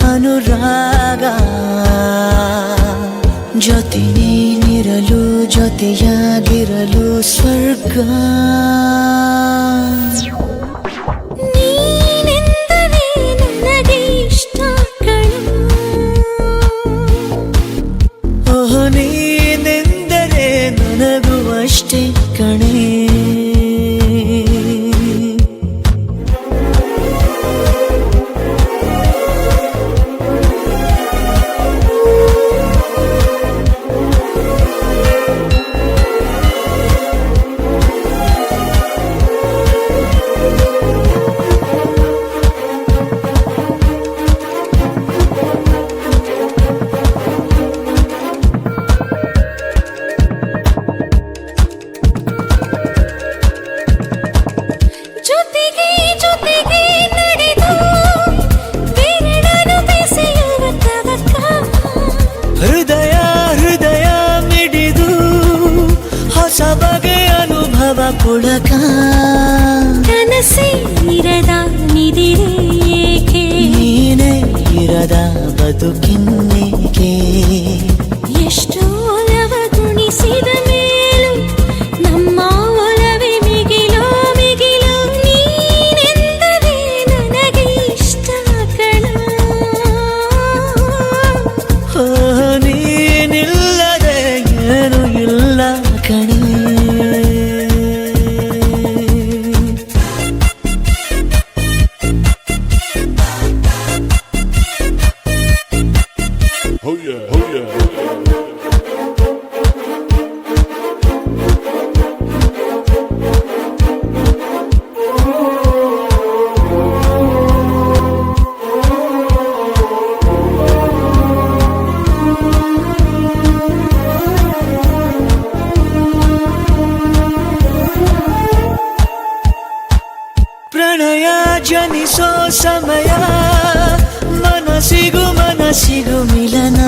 ಅನುರಾಗ ಜೊತೆ ನೀನಿರಲು ಜೊತೆಯಾಗಿರಲು ಸ್ವರ್ಗ ನೀನೆಂದರೆ ನನಗೆ ಇಷ್ಟ ಕಣೋ ಓಹ್ ನೀನೆಂದರೆ ನನಗೂ ಅಷ್ಟೇ ಕಣೆ ಹೃದಯ ಹೃದಯ ಮಿಡಿದು ಹೊಸ ಬಗೆ ಅನುಭವ ಪುಳಕ ಕನಸೇ ಇರದ ನಿದಿರೆ ಏಕೆ ನೀನೇ ಇರದ ಬದುಕಿನ್ನೇಕೆ ಎಷ್ಟು ಒಲವ ಗುಣಿಸಿದ ಮೇಲೂ ನಮ್ಮ ಒಲವೇ ಮಿಗಿಲೋ ಮಿಗಿಲೋ ನೀನೆಂದರೆ ನನಗೆ ಇಷ್ಟ ಕಣೋ ನೀನಿಲ್ಲದೆ ಏನು ಇಲ್ಲ ಕಣೆ ಪ್ರಣಯ ಜನಿಸೋ ಸಮಯ ಮನಸ್ಸಿಗೂ ಮನಸ್ಸಿಗೂ ಮಿಲನ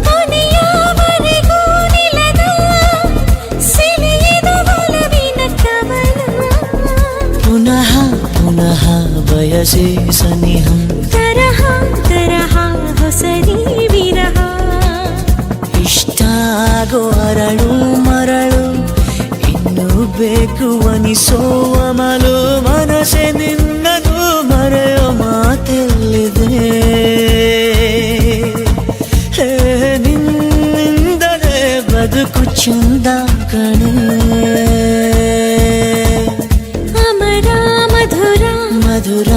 ಕೊನೆಯವರೆಗೂ ನಿಲ್ಲದ ಸಿಲಿಯದ ಒಲವಿನ ಕವನ ಪುನಃ ಪುನಃ ಬಯಸೆ ಸನಿಹಂ ತರಹ ತರಹ ಹೊಸರಿ ವಿರಹ ಇಷ್ಟಾಗೋ ಅರಳು ಮರಳು ಇನ್ನು ಬೇಕು ಅನಿಸೋ ಅಮಲು ಮನಸ್ಸೆ ನಿನ್ನದು ಮರೆಯೋ ಮಾತೆಲ್ಲಿದೆ ನಿನ್ನಿಂದಲೇ ಬದುಕು ಚಂದ ಕಣೆ ಅಮರ ಮಧುರ ಮಧುರ